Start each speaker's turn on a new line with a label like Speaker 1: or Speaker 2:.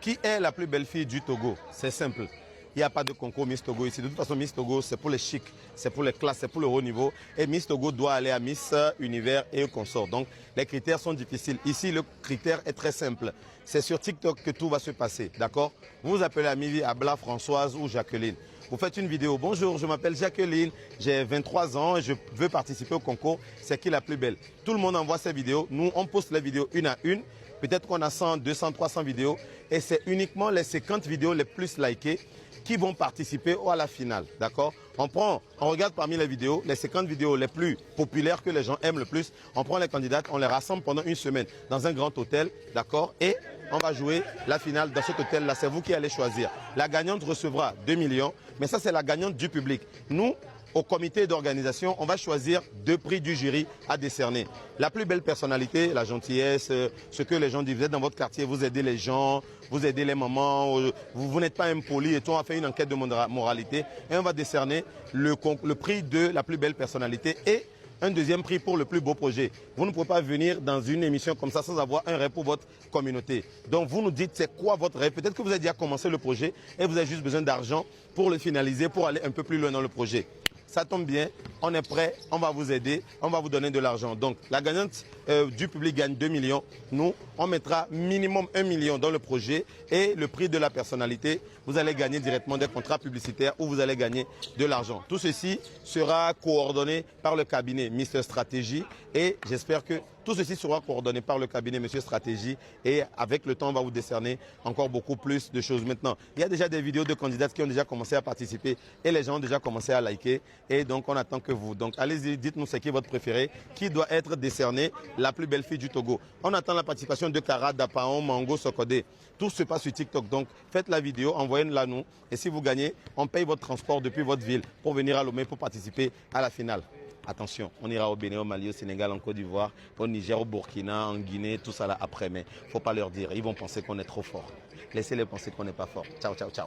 Speaker 1: Qui est la plus belle fille du Togo? C'est simple. Il n'y a pas de concours Miss Togo ici. De toute façon, Miss Togo, c'est pour les chics, c'est pour les classes, c'est pour le haut niveau. Et Miss Togo doit aller à Miss Univers et au consort. Donc, les critères sont difficiles. Ici, le critère est très simple. C'est sur TikTok que tout va se passer, d'accord? Vous vous appelez Amivi, Abla, Françoise ou Jacqueline. Vous faites une vidéo. Bonjour, je m'appelle Jacqueline, j'ai 23 ans et je veux participer au concours. C'est qui la plus belle? Tout le monde envoie ses vidéos. Nous, on poste les vidéos une à une. Peut-être qu'on a 100, 200, 300 vidéos. Et c'est uniquement les 50 vidéos les plus likées qui vont participer à la finale, d'accord? On regarde parmi les vidéos, les 50 vidéos les plus populaires que les gens aiment le plus. On prend les candidates, on les rassemble pendant une semaine dans un grand hôtel, d'accord? Et on va jouer la finale dans cet hôtel-là. C'est vous qui allez choisir. La gagnante recevra 2 millions, mais ça, c'est la gagnante du public. Nous, au comité d'organisation, on va choisir 2 prix du jury à décerner. La plus belle personnalité, la gentillesse, ce que les gens disent. Vous êtes dans votre quartier, vous aidez les gens, vous aidez les mamans, vous n'êtes pas impoli et tout. On va faire une enquête de moralité et on va décerner le prix de la plus belle personnalité et un deuxième prix pour le plus beau projet. Vous ne pouvez pas venir dans une émission comme ça sans avoir un rêve pour votre communauté. Donc vous nous dites c'est quoi votre rêve. Peut-être que vous avez déjà commencé le projet et vous avez juste besoin d'argent pour le finaliser, pour aller un peu plus loin dans le projet. Ça tombe bien, on est prêt, on va vous aider, on va vous donner de l'argent. Donc la gagnante du public gagne 2 millions. Nous, on mettra minimum 1 million dans le projet et le prix de la personnalité, vous allez gagner directement des contrats publicitaires où vous allez gagner de l'argent. Tout ceci sera coordonné par le cabinet Mister Stratégie et j'espère que tout ceci sera coordonné par le cabinet Monsieur Stratégie et avec le temps, on va vous décerner encore beaucoup plus de choses. Maintenant, il y a déjà des vidéos de candidats qui ont déjà commencé à participer et les gens ont déjà commencé à liker et donc on attend que vous. Donc allez-y, dites-nous c'est qui votre préféré, qui doit être décerné la plus belle fille du Togo. On attend la participation de Kara, Dapaon, Mango, Sokode. Tout se passe sur TikTok. Donc faites la vidéo, envoyez-la nous et si vous gagnez, on paye votre transport depuis votre ville pour venir à Lomé pour participer à la finale. Attention, on ira au Bénin, au Mali, au Sénégal, en Côte d'Ivoire, au Niger, au Burkina, en Guinée, tout ça là après. Mais il ne faut pas leur dire, ils vont penser qu'on est trop fort. Laissez-les penser qu'on n'est pas fort. Ciao, ciao, ciao.